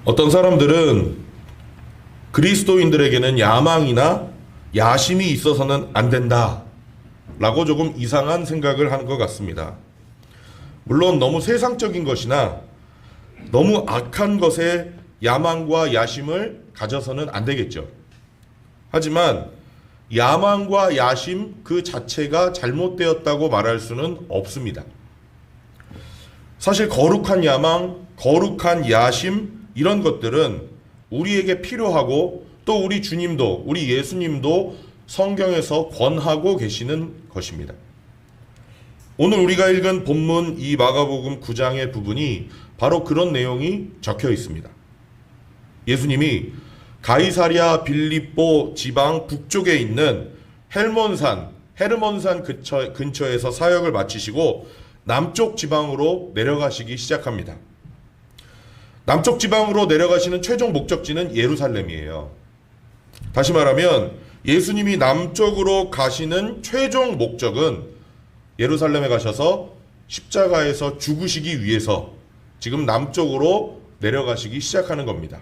어떤 사람들은 그리스도인들에게는 야망이나 야심이 있어서는 안 된다 라고 조금 이상한 생각을 하는 것 같습니다. 물론 너무 세상적인 것이나 너무 악한 것에 야망과 야심을 가져서는 안 되겠죠. 하지만 야망과 야심 그 자체가 잘못되었다고 말할 수는 없습니다. 사실 거룩한 야망, 거룩한 야심 이런 것들은 우리에게 필요하고 또 우리 주님도 우리 예수님도 성경에서 권하고 계시는 것입니다. 오늘 우리가 읽은 본문 이 마가복음 9장의 부분이 바로 그런 내용이 적혀 있습니다. 예수님이 가이사랴 빌립보 지방 북쪽에 있는 헤르몬산 근처에서 사역을 마치시고 남쪽 지방으로 내려가시기 시작합니다. 남쪽 지방으로 내려가시는 최종 목적지는 예루살렘이에요. 다시 말하면 예수님이 남쪽으로 가시는 최종 목적은 예루살렘에 가셔서 십자가에서 죽으시기 위해서 지금 남쪽으로 내려가시기 시작하는 겁니다.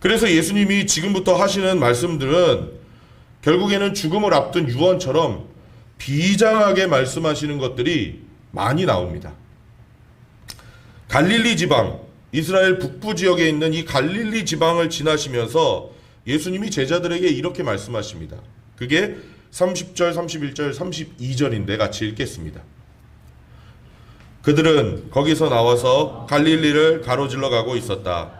그래서 예수님이 지금부터 하시는 말씀들은 결국에는 죽음을 앞둔 유언처럼 비장하게 말씀하시는 것들이 많이 나옵니다. 갈릴리 지방, 이스라엘 북부 지역에 있는 이 갈릴리 지방을 지나시면서 예수님이 제자들에게 이렇게 말씀하십니다. 그게 30절, 31절, 32절인데 같이 읽겠습니다. 그들은 거기서 나와서 갈릴리를 가로질러 가고 있었다.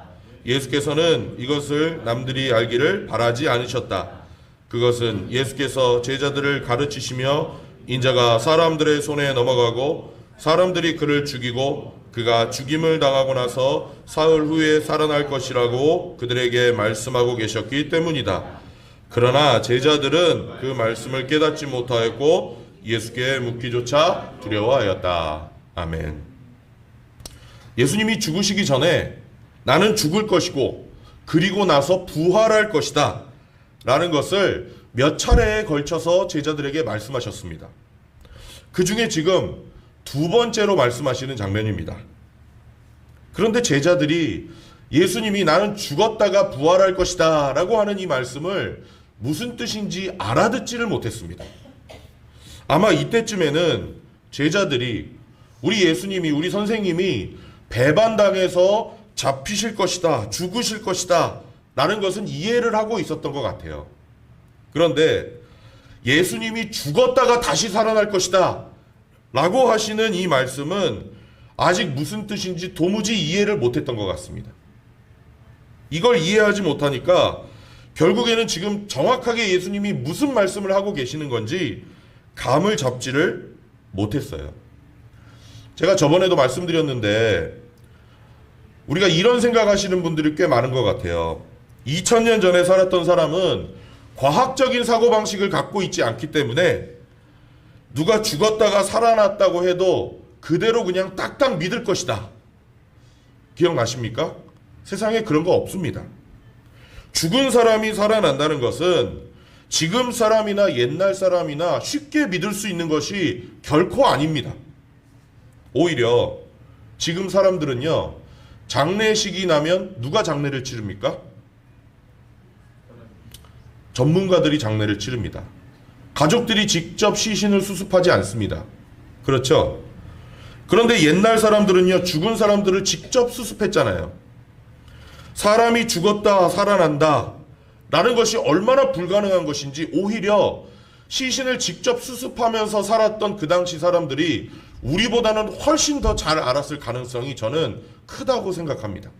예수께서는 이것을 남들이 알기를 바라지 않으셨다. 그것은 예수께서 제자들을 가르치시며 인자가 사람들의 손에 넘어가고 사람들이 그를 죽이고 그가 죽임을 당하고 나서 사흘 후에 살아날 것이라고 그들에게 말씀하고 계셨기 때문이다. 그러나 제자들은 그 말씀을 깨닫지 못하였고 예수께 묻기조차 두려워하였다. 아멘. 예수님이 죽으시기 전에 나는 죽을 것이고 그리고 나서 부활할 것이다 라는 것을 몇 차례에 걸쳐서 제자들에게 말씀하셨습니다. 그 중에 지금 두 번째로 말씀하시는 장면입니다. 그런데 제자들이 예수님이 나는 죽었다가 부활할 것이다 라고 하는 이 말씀을 무슨 뜻인지 알아듣지를 못했습니다. 아마 이때쯤에는 제자들이 우리 예수님이, 우리 선생님이 배반당해서 잡히실 것이다, 죽으실 것이다 라는 것은 이해를 하고 있었던 것 같아요. 그런데 예수님이 죽었다가 다시 살아날 것이다 라고 하시는 이 말씀은 아직 무슨 뜻인지 도무지 이해를 못했던 것 같습니다. 이걸 이해하지 못하니까 결국에는 지금 정확하게 예수님이 무슨 말씀을 하고 계시는 건지 감을 잡지를 못했어요. 제가 저번에도 말씀드렸는데 우리가 이런 생각하시는 분들이 꽤 많은 것 같아요. 2000년 전에 살았던 사람은 과학적인 사고방식을 갖고 있지 않기 때문에 누가 죽었다가 살아났다고 해도 그대로 그냥 딱딱 믿을 것이다. 기억나십니까? 세상에 그런 거 없습니다. 죽은 사람이 살아난다는 것은 지금 사람이나 옛날 사람이나 쉽게 믿을 수 있는 것이 결코 아닙니다. 오히려 지금 사람들은요, 장례식이 나면 누가 장례를 치릅니까? 전문가들이 장례를 치릅니다. 가족들이 직접 시신을 수습하지 않습니다. 그렇죠? 그런데 옛날 사람들은요, 죽은 사람들을 직접 수습했잖아요. 사람이 죽었다 살아난다 라는 것이 얼마나 불가능한 것인지 오히려 시신을 직접 수습하면서 살았던 그 당시 사람들이 우리보다는 훨씬 더 잘 알았을 가능성이 저는 크다고 생각합니다.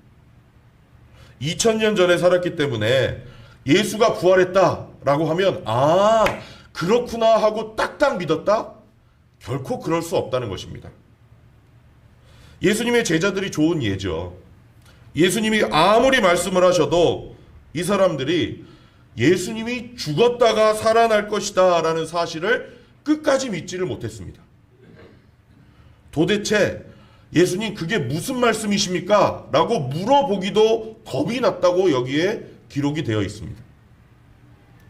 2000년 전에 살았기 때문에 예수가 부활했다라고 하면 아 그렇구나 하고 딱딱 믿었다? 결코 그럴 수 없다는 것입니다. 예수님의 제자들이 좋은 예죠. 예수님이 아무리 말씀을 하셔도 이 사람들이 예수님이 죽었다가 살아날 것이다 라는 사실을 끝까지 믿지를 못했습니다. 도대체 예수님 그게 무슨 말씀이십니까? 라고 물어보기도 겁이 났다고 여기에 기록이 되어 있습니다.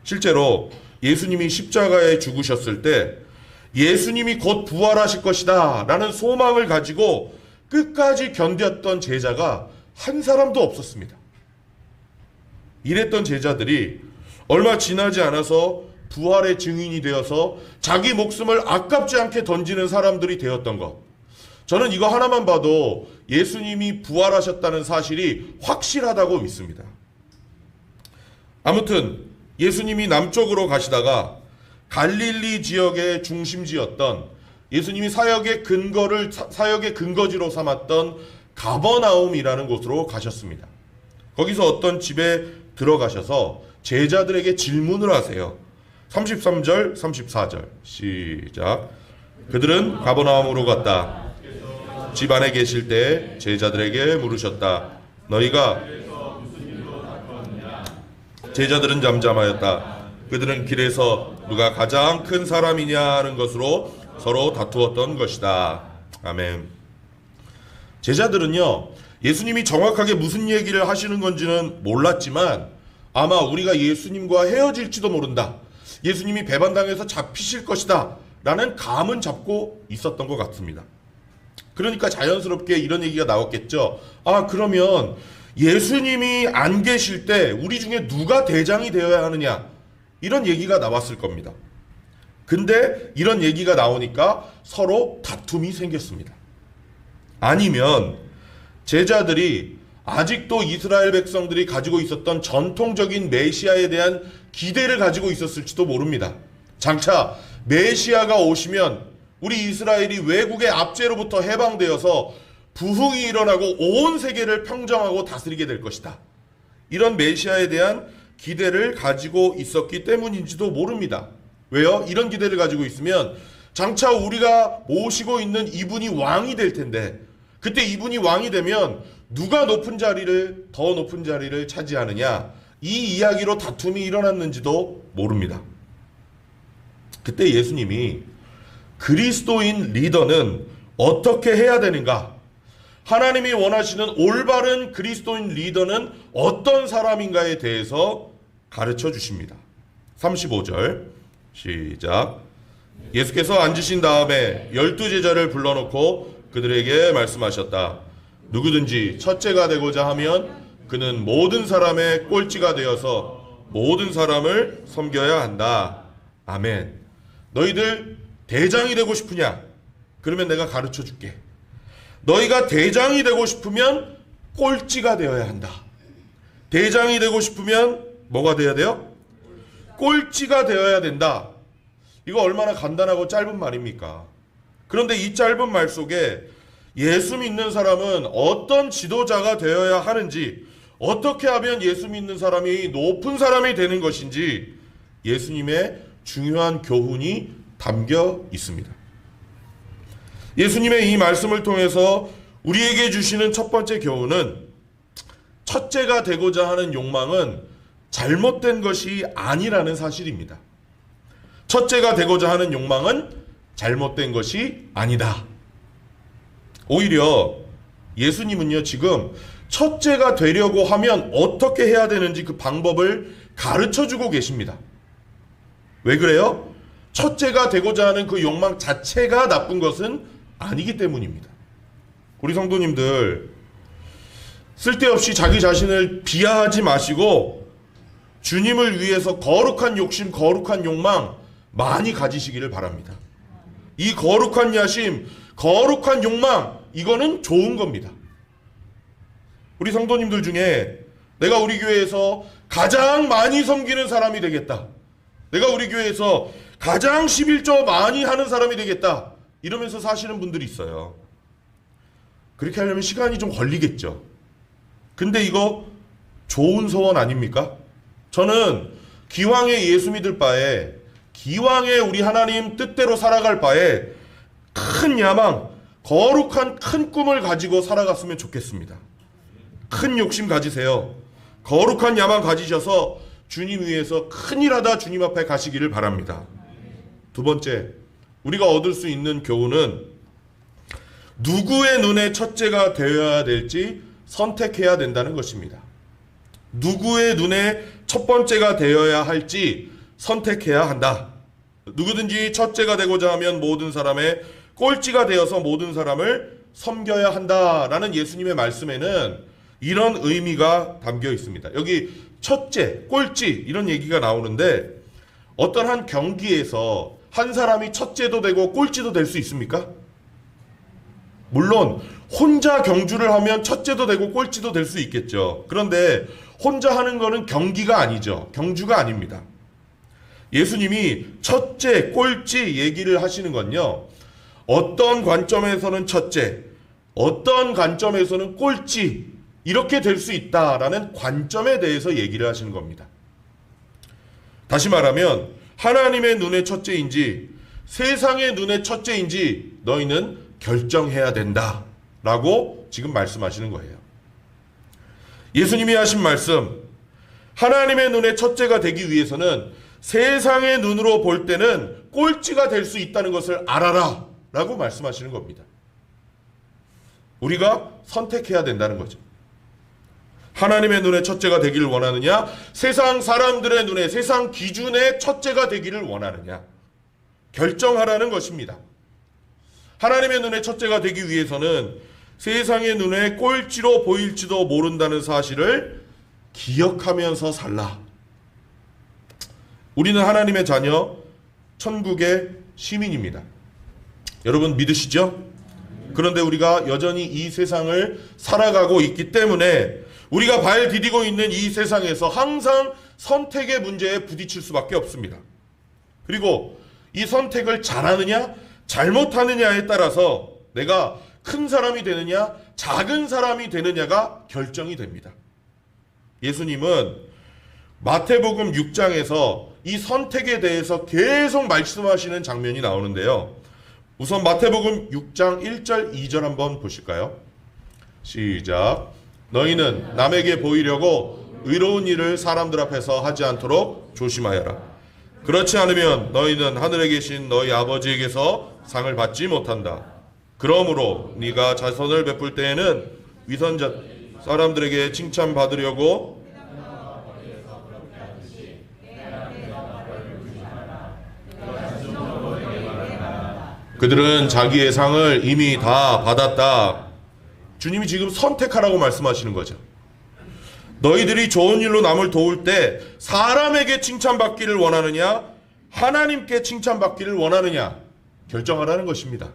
실제로 예수님이 십자가에 죽으셨을 때 예수님이 곧 부활하실 것이다 라는 소망을 가지고 끝까지 견뎠던 제자가 한 사람도 없었습니다. 이랬던 제자들이 얼마 지나지 않아서 부활의 증인이 되어서 자기 목숨을 아깝지 않게 던지는 사람들이 되었던 것. 저는 이거 하나만 봐도 예수님이 부활하셨다는 사실이 확실하다고 믿습니다. 아무튼 예수님이 남쪽으로 가시다가 갈릴리 지역의 중심지였던 예수님이 사역의 근거지로 삼았던 가버나움이라는 곳으로 가셨습니다. 거기서 어떤 집에 들어가셔서 제자들에게 질문을 하세요. 33절, 34절 시작. 그들은 가버나움으로 갔다. 집 안에 계실 때 제자들에게 물으셨다. 너희가 제자들은 잠잠하였다. 그들은 길에서 누가 가장 큰 사람이냐는 것으로 서로 다투었던 것이다. 아멘. 제자들은요, 예수님이 정확하게 무슨 얘기를 하시는 건지는 몰랐지만 아마 우리가 예수님과 헤어질지도 모른다, 예수님이 배반당해서 잡히실 것이다 라는 감은 잡고 있었던 것 같습니다. 그러니까 자연스럽게 이런 얘기가 나왔겠죠. 아, 그러면 예수님이 안 계실 때 우리 중에 누가 대장이 되어야 하느냐, 이런 얘기가 나왔을 겁니다. 근데 이런 얘기가 나오니까 서로 다툼이 생겼습니다. 아니면 제자들이 아직도 이스라엘 백성들이 가지고 있었던 전통적인 메시아에 대한 기대를 가지고 있었을지도 모릅니다. 장차 메시아가 오시면 우리 이스라엘이 외국의 압제로부터 해방되어서 부흥이 일어나고 온 세계를 평정하고 다스리게 될 것이다. 이런 메시아에 대한 기대를 가지고 있었기 때문인지도 모릅니다. 왜요? 이런 기대를 가지고 있으면 장차 우리가 모시고 있는 이분이 왕이 될 텐데, 그때 이분이 왕이 되면 누가 더 높은 자리를 차지하느냐, 이 이야기로 다툼이 일어났는지도 모릅니다. 그때 예수님이 그리스도인 리더는 어떻게 해야 되는가, 하나님이 원하시는 올바른 그리스도인 리더는 어떤 사람인가에 대해서 가르쳐 주십니다. 35절 시작. 예수께서 앉으신 다음에 12제자를 불러놓고 그들에게 말씀하셨다. 누구든지 첫째가 되고자 하면 그는 모든 사람의 꼴찌가 되어서 모든 사람을 섬겨야 한다. 아멘. 너희들 대장이 되고 싶으냐? 그러면 내가 가르쳐 줄게. 너희가 대장이 되고 싶으면 꼴찌가 되어야 한다. 대장이 되고 싶으면 뭐가 되어야 돼요? 꼴찌가 되어야 된다. 이거 얼마나 간단하고 짧은 말입니까? 그런데 이 짧은 말 속에 예수 믿는 사람은 어떤 지도자가 되어야 하는지, 어떻게 하면 예수 믿는 사람이 높은 사람이 되는 것인지 예수님의 중요한 교훈이 담겨 있습니다. 예수님의 이 말씀을 통해서 우리에게 주시는 첫 번째 교훈은, 첫째가 되고자 하는 욕망은 잘못된 것이 아니라는 사실입니다. 첫째가 되고자 하는 욕망은 잘못된 것이 아니다. 오히려 예수님은요, 지금 첫째가 되려고 하면 어떻게 해야 되는지 그 방법을 가르쳐주고 계십니다. 왜 그래요? 첫째가 되고자 하는 그 욕망 자체가 나쁜 것은 아니기 때문입니다. 우리 성도님들, 쓸데없이 자기 자신을 비하하지 마시고 주님을 위해서 거룩한 욕심, 거룩한 욕망 많이 가지시기를 바랍니다. 이 거룩한 야심, 거룩한 욕망, 이거는 좋은 겁니다. 우리 성도님들 중에 내가 우리 교회에서 가장 많이 섬기는 사람이 되겠다, 내가 우리 교회에서 가장 11조 많이 하는 사람이 되겠다, 이러면서 사시는 분들이 있어요. 그렇게 하려면 시간이 좀 걸리겠죠. 근데 이거 좋은 소원 아닙니까? 저는 기왕에 예수 믿을 바에, 기왕에 우리 하나님 뜻대로 살아갈 바에 큰 야망, 거룩한 큰 꿈을 가지고 살아갔으면 좋겠습니다. 큰 욕심 가지세요. 거룩한 야망 가지셔서 주님 위해서 큰일 하다 주님 앞에 가시기를 바랍니다. 두 번째, 우리가 얻을 수 있는 교훈은 누구의 눈에 첫째가 되어야 될지 선택해야 된다는 것입니다. 누구의 눈에 첫 번째가 되어야 할지 선택해야 한다. 누구든지 첫째가 되고자 하면 모든 사람의 꼴찌가 되어서 모든 사람을 섬겨야 한다라는 예수님의 말씀에는 이런 의미가 담겨 있습니다. 여기 첫째, 꼴찌 이런 얘기가 나오는데 어떤 한 경기에서 한 사람이 첫째도 되고 꼴찌도 될 수 있습니까? 물론 혼자 경주를 하면 첫째도 되고 꼴찌도 될 수 있겠죠. 그런데 혼자 하는 거는 경기가 아니죠. 경주가 아닙니다. 예수님이 첫째, 꼴찌 얘기를 하시는 건요, 어떤 관점에서는 첫째, 어떤 관점에서는 꼴찌 이렇게 될 수 있다라는 관점에 대해서 얘기를 하시는 겁니다. 다시 말하면 하나님의 눈의 첫째인지 세상의 눈의 첫째인지 너희는 결정해야 된다 라고 지금 말씀하시는 거예요. 예수님이 하신 말씀, 하나님의 눈의 첫째가 되기 위해서는 세상의 눈으로 볼 때는 꼴찌가 될 수 있다는 것을 알아라 라고 말씀하시는 겁니다. 우리가 선택해야 된다는 거죠. 하나님의 눈에 첫째가 되기를 원하느냐, 세상 사람들의 눈에, 세상 기준의 첫째가 되기를 원하느냐, 결정하라는 것입니다. 하나님의 눈에 첫째가 되기 위해서는 세상의 눈에 꼴찌로 보일지도 모른다는 사실을 기억하면서 살라. 우리는 하나님의 자녀, 천국의 시민입니다. 여러분 믿으시죠? 그런데 우리가 여전히 이 세상을 살아가고 있기 때문에 우리가 발 디디고 있는 이 세상에서 항상 선택의 문제에 부딪힐 수밖에 없습니다. 그리고 이 선택을 잘하느냐 잘못하느냐에 따라서 내가 큰 사람이 되느냐 작은 사람이 되느냐가 결정이 됩니다. 예수님은 마태복음 6장에서 이 선택에 대해서 계속 말씀하시는 장면이 나오는데요. 우선 마태복음 6장 1절 2절 한번 보실까요? 시작. 너희는 남에게 보이려고 의로운 일을 사람들 앞에서 하지 않도록 조심하여라. 그렇지 않으면 너희는 하늘에 계신 너희 아버지에게서 상을 받지 못한다. 그러므로 네가 자선을 베풀 때에는 위선자 사람들에게 칭찬받으려고 그들은 자기의 상을 이미 다 받았다. 주님이 지금 선택하라고 말씀하시는 거죠. 너희들이 좋은 일로 남을 도울 때 사람에게 칭찬받기를 원하느냐 하나님께 칭찬받기를 원하느냐 결정하라는 것입니다.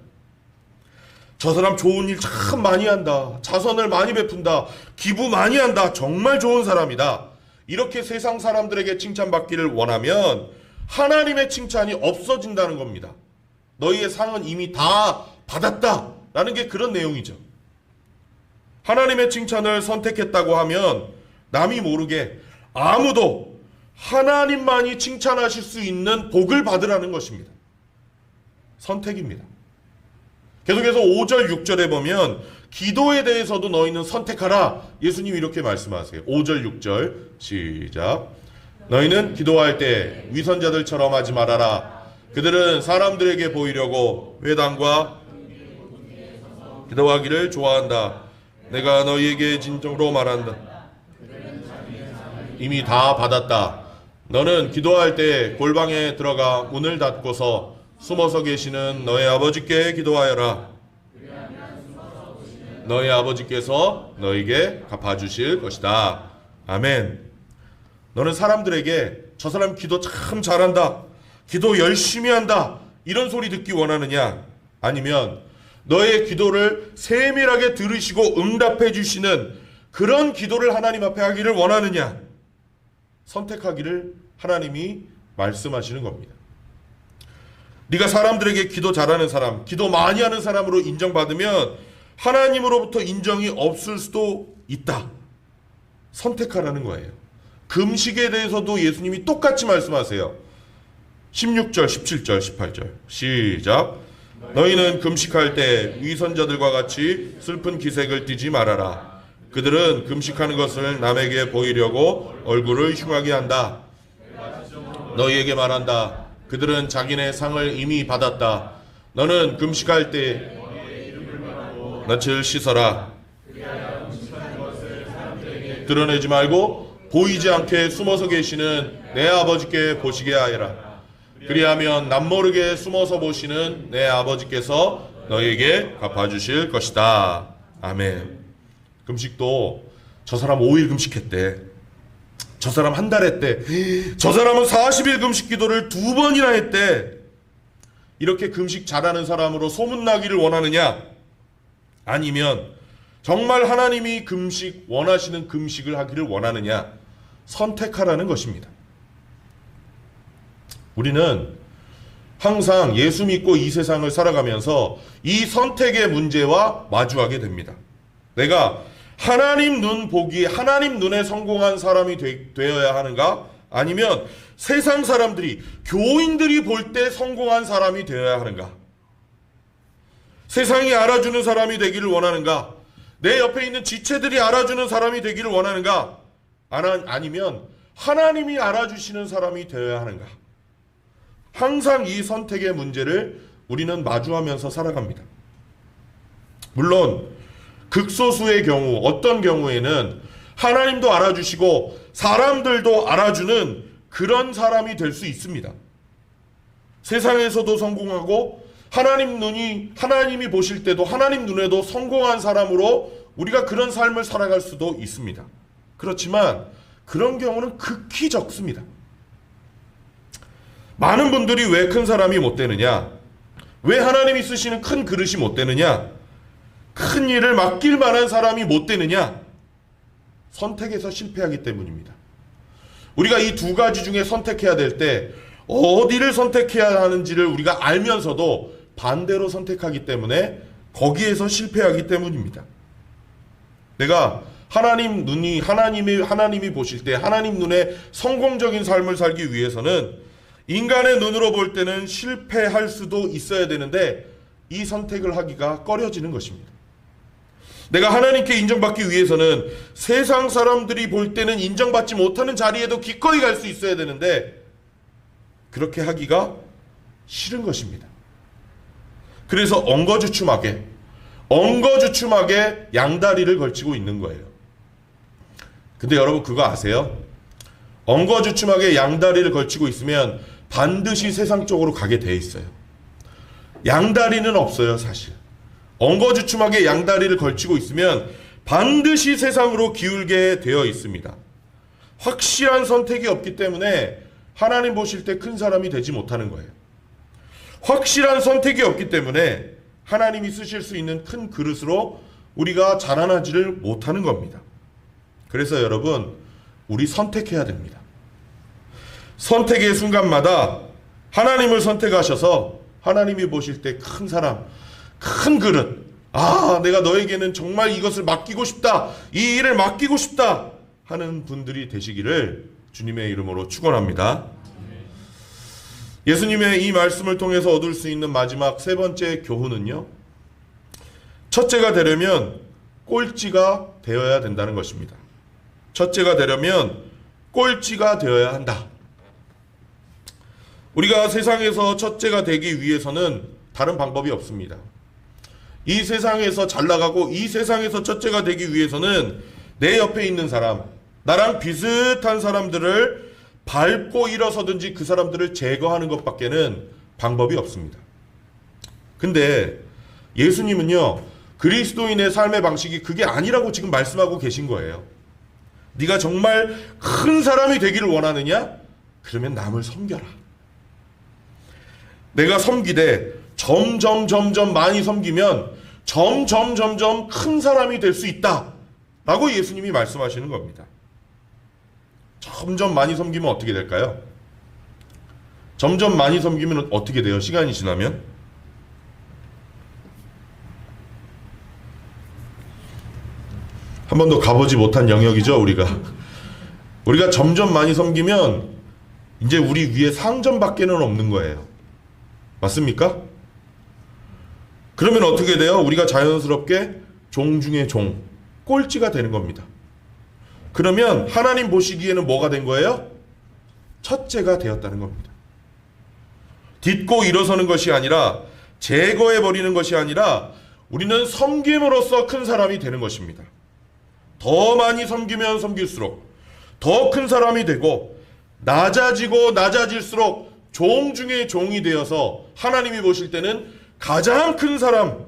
저 사람 좋은 일 참 많이 한다. 자선을 많이 베푼다. 기부 많이 한다. 정말 좋은 사람이다. 이렇게 세상 사람들에게 칭찬받기를 원하면 하나님의 칭찬이 없어진다는 겁니다. 너희의 상은 이미 다 받았다라는 게 그런 내용이죠. 하나님의 칭찬을 선택했다고 하면 남이 모르게 아무도 하나님만이 칭찬하실 수 있는 복을 받으라는 것입니다. 선택입니다. 계속해서 5절 6절에 보면 기도에 대해서도 너희는 선택하라. 예수님이 이렇게 말씀하세요. 5절 6절 시작. 너희는 기도할 때 위선자들처럼 하지 말아라. 그들은 사람들에게 보이려고 회당과 기도하기를 좋아한다. 내가 너희에게 진정으로 말한다. 이미 다 받았다. 너는 기도할 때 골방에 들어가 문을 닫고서 숨어서 계시는 너의 아버지께 기도하여라. 너의 아버지께서 너에게 갚아주실 것이다. 아멘. 너는 사람들에게 저 사람 기도 참 잘한다. 기도 열심히 한다. 이런 소리 듣기 원하느냐? 아니면 너의 기도를 세밀하게 들으시고 응답해 주시는 그런 기도를 하나님 앞에 하기를 원하느냐? 선택하기를 하나님이 말씀하시는 겁니다. 네가 사람들에게 기도 잘하는 사람, 기도 많이 하는 사람으로 인정받으면 하나님으로부터 인정이 없을 수도 있다. 선택하라는 거예요. 금식에 대해서도 예수님이 똑같이 말씀하세요. 16절, 17절, 18절 시작. 너희는 금식할 때 위선자들과 같이 슬픈 기색을 띠지 말아라. 그들은 금식하는 것을 남에게 보이려고 얼굴을 흉하게 한다. 너희에게 말한다. 그들은 자기네 상을 이미 받았다. 너는 금식할 때 낯을 씻어라. 드러내지 말고 보이지 않게 숨어서 계시는 내 아버지께 보시게 하여라. 그리하면 남모르게 숨어서 보시는 내 아버지께서 너에게 갚아주실 것이다. 아멘. 금식도 저 사람 5일 금식했대. 저 사람 한 달 했대. 저 사람은 40일 금식 기도를 2번이나 했대. 이렇게 금식 잘하는 사람으로 소문나기를 원하느냐? 아니면 정말 하나님이 금식 원하시는 금식을 하기를 원하느냐? 선택하라는 것입니다. 우리는 항상 예수 믿고 이 세상을 살아가면서 이 선택의 문제와 마주하게 됩니다. 내가 하나님 눈 보기, 하나님 눈에 성공한 사람이 되어야 하는가? 아니면 세상 사람들이, 교인들이 볼 때 성공한 사람이 되어야 하는가? 세상이 알아주는 사람이 되기를 원하는가? 내 옆에 있는 지체들이 알아주는 사람이 되기를 원하는가? 아니면 하나님이 알아주시는 사람이 되어야 하는가? 항상 이 선택의 문제를 우리는 마주하면서 살아갑니다. 물론 극소수의 경우, 어떤 경우에는 하나님도 알아주시고 사람들도 알아주는 그런 사람이 될 수 있습니다. 세상에서도 성공하고 하나님이 보실 때도 하나님 눈에도 성공한 사람으로 우리가 그런 삶을 살아갈 수도 있습니다. 그렇지만 그런 경우는 극히 적습니다. 많은 분들이 왜 큰 사람이 못 되느냐? 왜 하나님이 쓰시는 큰 그릇이 못 되느냐? 큰 일을 맡길 만한 사람이 못 되느냐? 선택에서 실패하기 때문입니다. 우리가 이 두 가지 중에 선택해야 될 때 어디를 선택해야 하는지를 우리가 알면서도 반대로 선택하기 때문에 거기에서 실패하기 때문입니다. 내가 하나님이 보실 때 하나님 눈에 성공적인 삶을 살기 위해서는 인간의 눈으로 볼 때는 실패할 수도 있어야 되는데 이 선택을 하기가 꺼려지는 것입니다. 내가 하나님께 인정받기 위해서는 세상 사람들이 볼 때는 인정받지 못하는 자리에도 기꺼이 갈 수 있어야 되는데 그렇게 하기가 싫은 것입니다. 그래서 엉거주춤하게 양다리를 걸치고 있는 거예요. 근데 여러분 그거 아세요? 엉거주춤하게 양다리를 걸치고 있으면 반드시 세상 쪽으로 가게 돼 있어요. 양다리는 없어요, 사실. 엉거주춤하게 양다리를 걸치고 있으면 반드시 세상으로 기울게 되어 있습니다. 확실한 선택이 없기 때문에 하나님 보실 때 큰 사람이 되지 못하는 거예요. 확실한 선택이 없기 때문에 하나님이 쓰실 수 있는 큰 그릇으로 우리가 자라나지를 못하는 겁니다. 그래서 여러분, 우리 선택해야 됩니다. 선택의 순간마다 하나님을 선택하셔서 하나님이 보실 때 큰 사람, 큰 그릇, 내가 너에게는 정말 이것을 맡기고 싶다, 이 일을 맡기고 싶다 하는 분들이 되시기를 주님의 이름으로 축원합니다. 예수님의 이 말씀을 통해서 얻을 수 있는 마지막 세 번째 교훈은요, 첫째가 되려면 꼴찌가 되어야 된다는 것입니다. 첫째가 되려면 꼴찌가 되어야 한다. 우리가 세상에서 첫째가 되기 위해서는 다른 방법이 없습니다. 이 세상에서 잘 나가고 이 세상에서 첫째가 되기 위해서는 내 옆에 있는 사람, 나랑 비슷한 사람들을 밟고 일어서든지 그 사람들을 제거하는 것밖에는 방법이 없습니다. 근데 예수님은요, 그리스도인의 삶의 방식이 그게 아니라고 지금 말씀하고 계신 거예요. 네가 정말 큰 사람이 되기를 원하느냐? 그러면 남을 섬겨라. 내가 섬기되 점점 많이 섬기면 점점 큰 사람이 될 수 있다 라고 예수님이 말씀하시는 겁니다. 점점 많이 섬기면 어떻게 될까요? 점점 많이 섬기면 어떻게 돼요? 시간이 지나면? 한 번도 가보지 못한 영역이죠, 우리가 점점 많이 섬기면 이제 우리 위에 상점밖에는 없는 거예요. 맞습니까? 그러면 어떻게 돼요? 우리가 자연스럽게 종 중에 종, 꼴찌가 되는 겁니다. 그러면 하나님 보시기에는 뭐가 된 거예요? 첫째가 되었다는 겁니다. 딛고 일어서는 것이 아니라, 제거해버리는 것이 아니라 우리는 섬김으로써 큰 사람이 되는 것입니다. 더 많이 섬기면 섬길수록 더 큰 사람이 되고, 낮아지고 낮아질수록 종 중에 종이 되어서 하나님이 보실 때는 가장 큰 사람,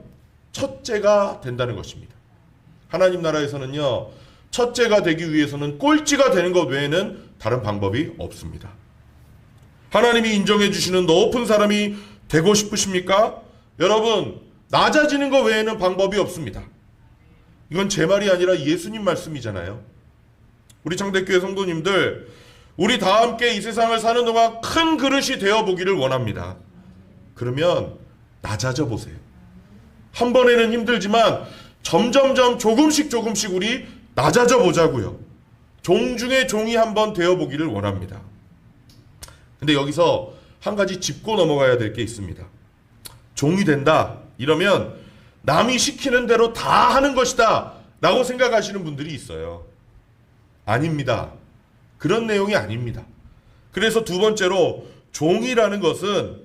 첫째가 된다는 것입니다. 하나님 나라에서는요, 첫째가 되기 위해서는 꼴찌가 되는 것 외에는 다른 방법이 없습니다. 하나님이 인정해 주시는 높은 사람이 되고 싶으십니까? 여러분, 낮아지는 것 외에는 방법이 없습니다. 이건 제 말이 아니라 예수님 말씀이잖아요. 우리 창대교회 성도님들, 우리 다 함께 이 세상을 사는 동안 큰 그릇이 되어 보기를 원합니다. 그러면 낮아져 보세요. 한 번에는 힘들지만 점점점 조금씩 우리 낮아져 보자고요. 종 중에 종이 한번 되어 보기를 원합니다. 근데 여기서 한 가지 짚고 넘어가야 될 게 있습니다. 종이 된다 이러면 남이 시키는 대로 다 하는 것이다 라고 생각하시는 분들이 있어요. 아닙니다. 그런 내용이 아닙니다. 그래서 두 번째로 종이라는 것은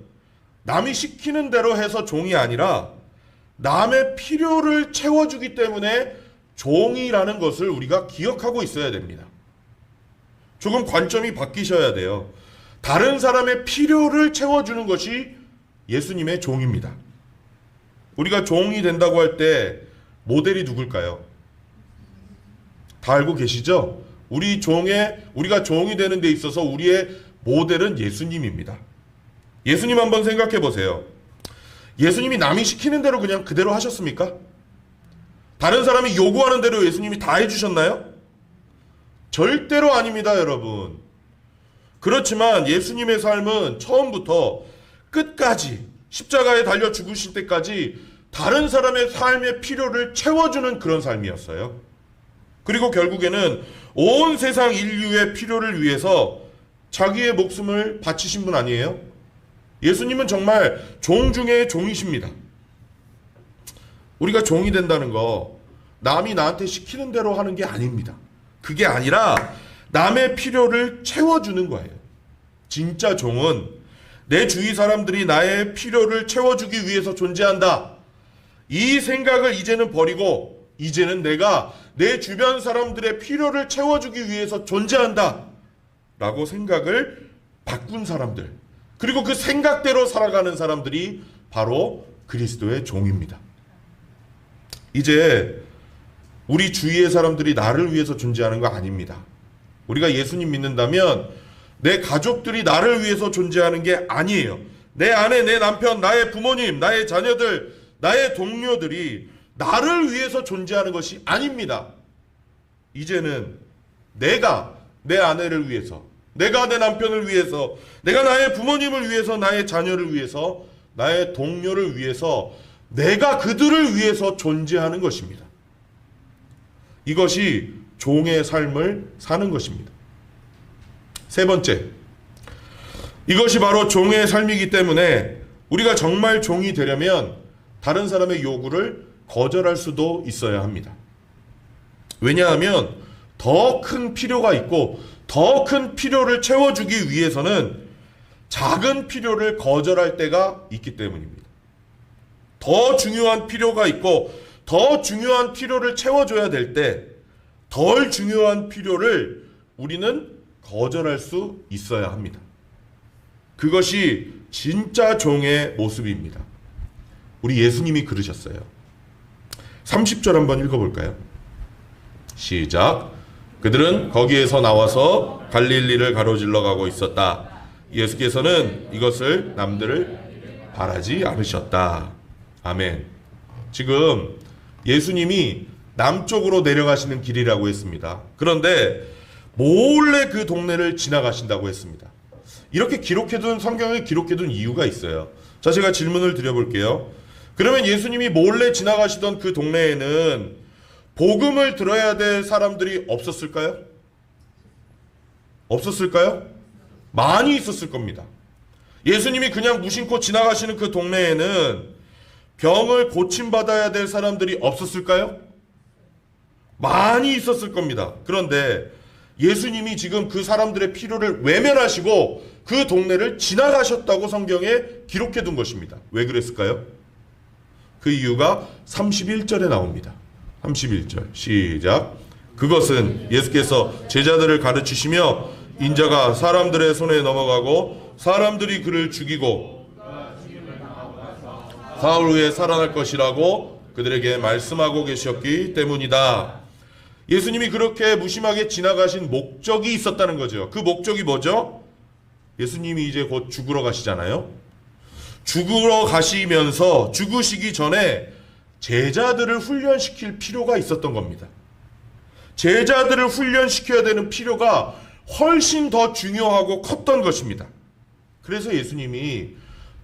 남이 시키는 대로 해서 종이 아니라 남의 필요를 채워주기 때문에 종이라는 것을 우리가 기억하고 있어야 됩니다. 조금 관점이 바뀌셔야 돼요. 다른 사람의 필요를 채워주는 것이 예수님의 종입니다. 우리가 종이 된다고 할 때 모델이 누굴까요? 다 알고 계시죠? 우리가 종이 되는 데 있어서 우리의 모델은 예수님입니다. 예수님 한번 생각해 보세요. 예수님이 남이 시키는 대로 그냥 그대로 하셨습니까? 다른 사람이 요구하는 대로 예수님이 다 해주셨나요? 절대로 아닙니다, 여러분. 그렇지만 예수님의 삶은 처음부터 끝까지 십자가에 달려 죽으실 때까지 다른 사람의 삶의 필요를 채워주는 그런 삶이었어요. 그리고 결국에는 온 세상 인류의 필요를 위해서 자기의 목숨을 바치신 분 아니에요? 예수님은 정말 종 중에 종이십니다. 우리가 종이 된다는 거 남이 나한테 시키는 대로 하는 게 아닙니다. 그게 아니라 남의 필요를 채워주는 거예요. 진짜 종은 내 주위 사람들이 나의 필요를 채워주기 위해서 존재한다. 이 생각을 이제는 버리고 이제는 내가 내 주변 사람들의 필요를 채워주기 위해서 존재한다 라고 생각을 바꾼 사람들, 그리고 그 생각대로 살아가는 사람들이 바로 그리스도의 종입니다. 이제 우리 주위의 사람들이 나를 위해서 존재하는 거 아닙니다. 우리가 예수님 믿는다면 내 가족들이 나를 위해서 존재하는 게 아니에요. 내 아내, 내 남편, 나의 부모님, 나의 자녀들, 나의 동료들이 나를 위해서 존재하는 것이 아닙니다. 이제는 내가 내 아내를 위해서, 내가 내 남편을 위해서, 내가 나의 부모님을 위해서, 나의 자녀를 위해서, 나의 동료를 위해서, 내가 그들을 위해서 존재하는 것입니다. 이것이 종의 삶을 사는 것입니다. 세 번째, 이것이 바로 종의 삶이기 때문에 우리가 정말 종이 되려면 다른 사람의 요구를 거절할 수도 있어야 합니다. 왜냐하면 더 큰 필요가 있고 더 큰 필요를 채워주기 위해서는 작은 필요를 거절할 때가 있기 때문입니다. 더 중요한 필요가 있고 더 중요한 필요를 채워줘야 될 때 덜 중요한 필요를 우리는 거절할 수 있어야 합니다. 그것이 진짜 종의 모습입니다. 우리 예수님이 그러셨어요. 30절 한번 읽어볼까요? 시작. 그들은 거기에서 나와서 갈릴리를 가로질러 가고 있었다. 예수께서는 이것을 남들을 바라지 않으셨다. 아멘. 지금 예수님이 남쪽으로 내려가시는 길이라고 했습니다. 그런데 몰래 그 동네를 지나가신다고 했습니다. 이렇게 성경에 기록해둔 이유가 있어요. 자, 제가 질문을 드려볼게요. 그러면 예수님이 몰래 지나가시던 그 동네에는 복음을 들어야 될 사람들이 없었을까요? 없었을까요? 많이 있었을 겁니다. 예수님이 그냥 무심코 지나가시는 그 동네에는 병을 고침받아야 될 사람들이 없었을까요? 많이 있었을 겁니다. 그런데 예수님이 지금 그 사람들의 필요를 외면하시고 그 동네를 지나가셨다고 성경에 기록해 둔 것입니다. 왜 그랬을까요? 그 이유가 31절에 나옵니다. 31절 시작. 그것은 예수께서 제자들을 가르치시며 인자가 사람들의 손에 넘어가고 사람들이 그를 죽이고 사흘 후에 살아날 것이라고 그들에게 말씀하고 계셨기 때문이다. 예수님이 그렇게 무심하게 지나가신 목적이 있었다는 거죠. 그 목적이 뭐죠? 예수님이 이제 곧 죽으러 가시잖아요. 죽으러 가시면서 죽으시기 전에 제자들을 훈련시킬 필요가 있었던 겁니다. 제자들을 훈련시켜야 되는 필요가 훨씬 더 중요하고 컸던 것입니다. 그래서 예수님이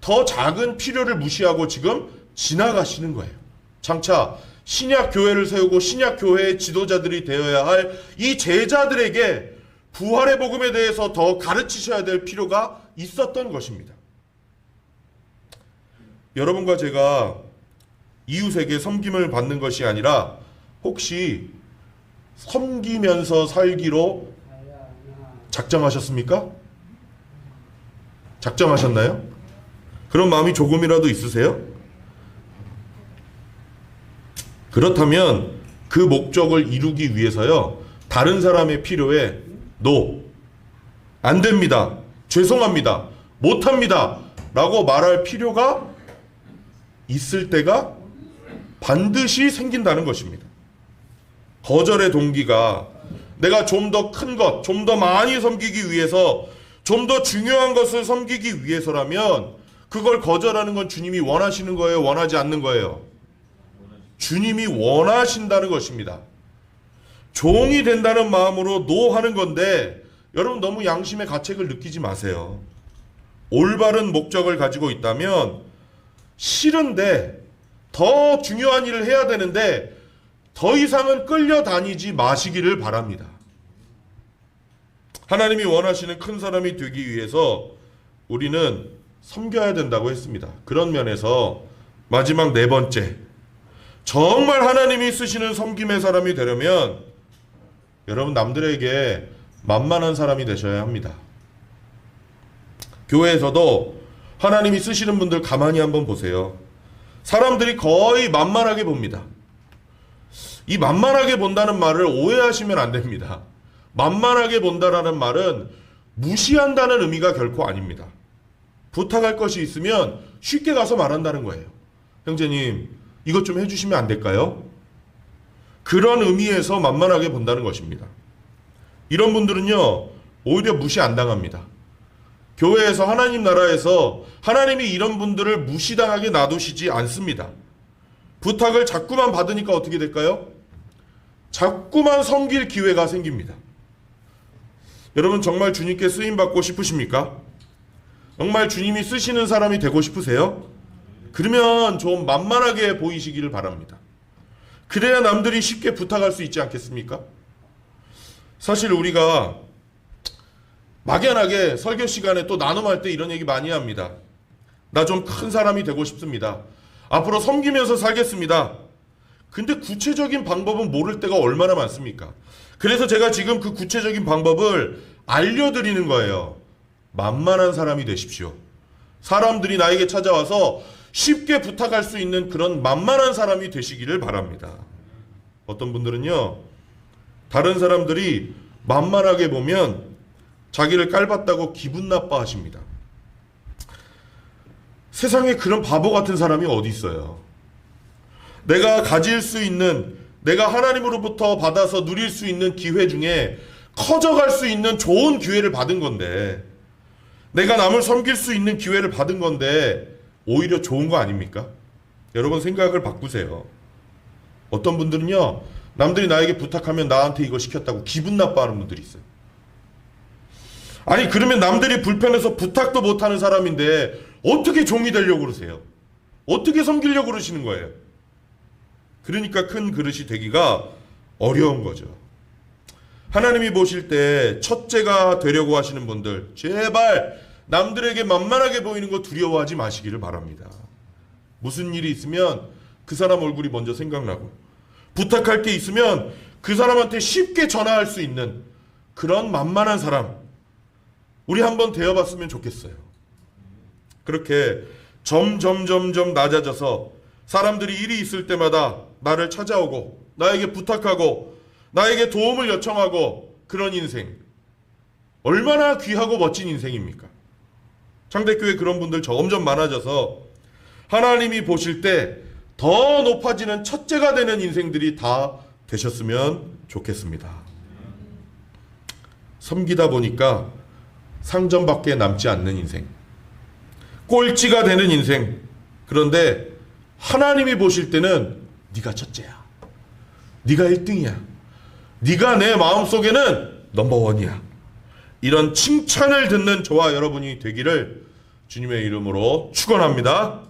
더 작은 필요를 무시하고 지금 지나가시는 거예요. 장차 신약 교회를 세우고 신약 교회의 지도자들이 되어야 할 이 제자들에게 부활의 복음에 대해서 더 가르치셔야 될 필요가 있었던 것입니다. 여러분과 제가 이웃에게 섬김을 받는 것이 아니라 혹시 섬기면서 살기로 작정하셨습니까? 작정하셨나요? 그런 마음이 조금이라도 있으세요? 그렇다면 그 목적을 이루기 위해서요, 다른 사람의 필요에 NO, 안 됩니다, 죄송합니다, 못합니다 라고 말할 필요가 있을 때가 반드시 생긴다는 것입니다. 거절의 동기가 내가 좀 더 큰 것, 좀 더 많이 섬기기 위해서, 좀 더 중요한 것을 섬기기 위해서라면 그걸 거절하는 건 주님이 원하시는 거예요, 원하지 않는 거예요? 주님이 원하신다는 것입니다. 종이 된다는 마음으로 노 하는 건데, 여러분 너무 양심의 가책을 느끼지 마세요. 올바른 목적을 가지고 있다면 싫은데 더 중요한 일을 해야 되는데 더 이상은 끌려다니지 마시기를 바랍니다. 하나님이 원하시는 큰 사람이 되기 위해서 우리는 섬겨야 된다고 했습니다. 그런 면에서 마지막 네 번째, 정말 하나님이 쓰시는 섬김의 사람이 되려면 여러분 남들에게 만만한 사람이 되셔야 합니다. 교회에서도 하나님이 쓰시는 분들 가만히 한번 보세요. 사람들이 거의 만만하게 봅니다. 이 만만하게 본다는 말을 오해하시면 안 됩니다. 만만하게 본다라는 말은 무시한다는 의미가 결코 아닙니다. 부탁할 것이 있으면 쉽게 가서 말한다는 거예요. 형제님, 이것 좀 해주시면 안 될까요? 그런 의미에서 만만하게 본다는 것입니다. 이런 분들은요, 오히려 무시 안 당합니다. 교회에서, 하나님 나라에서 하나님이 이런 분들을 무시당하게 놔두시지 않습니다. 부탁을 자꾸만 받으니까 어떻게 될까요? 자꾸만 섬길 기회가 생깁니다. 여러분 정말 주님께 쓰임받고 싶으십니까? 정말 주님이 쓰시는 사람이 되고 싶으세요? 그러면 좀 만만하게 보이시기를 바랍니다. 그래야 남들이 쉽게 부탁할 수 있지 않겠습니까? 사실 우리가 막연하게 설교 시간에 또 나눔할 때 이런 얘기 많이 합니다. 나 좀 큰 사람이 되고 싶습니다. 앞으로 섬기면서 살겠습니다. 근데 구체적인 방법은 모를 때가 얼마나 많습니까? 그래서 제가 지금 그 구체적인 방법을 알려드리는 거예요. 만만한 사람이 되십시오. 사람들이 나에게 찾아와서 쉽게 부탁할 수 있는 그런 만만한 사람이 되시기를 바랍니다. 어떤 분들은요, 다른 사람들이 만만하게 보면 자기를 깔봤다고 기분 나빠하십니다. 세상에 그런 바보 같은 사람이 어디 있어요? 내가 가질 수 있는, 내가 하나님으로부터 받아서 누릴 수 있는 기회 중에 커져갈 수 있는 좋은 기회를 받은 건데, 내가 남을 섬길 수 있는 기회를 받은 건데 오히려 좋은 거 아닙니까? 여러분 생각을 바꾸세요. 어떤 분들은요, 남들이 나에게 부탁하면 나한테 이거 시켰다고 기분 나빠하는 분들이 있어요. 아니 그러면 남들이 불편해서 부탁도 못하는 사람인데 어떻게 종이 되려고 그러세요? 어떻게 섬기려고 그러시는 거예요? 그러니까 큰 그릇이 되기가 어려운 거죠. 하나님이 보실 때 첫째가 되려고 하시는 분들, 제발 남들에게 만만하게 보이는 거 두려워하지 마시기를 바랍니다. 무슨 일이 있으면 그 사람 얼굴이 먼저 생각나고, 부탁할 게 있으면 그 사람한테 쉽게 전화할 수 있는 그런 만만한 사람, 우리 한번 되어봤으면 좋겠어요. 그렇게 점점 낮아져서 사람들이 일이 있을 때마다 나를 찾아오고 나에게 부탁하고 나에게 도움을 요청하고, 그런 인생 얼마나 귀하고 멋진 인생입니까? 창대교회 그런 분들 점점 많아져서 하나님이 보실 때 더 높아지는 첫째가 되는 인생들이 다 되셨으면 좋겠습니다. 섬기다 보니까 상점밖에 남지 않는 인생, 꼴찌가 되는 인생. 그런데 하나님이 보실 때는 네가 첫째야, 네가 1등이야, 네가 내 마음속에는 넘버원이야. 이런 칭찬을 듣는 저와 여러분이 되기를 주님의 이름으로 축원합니다.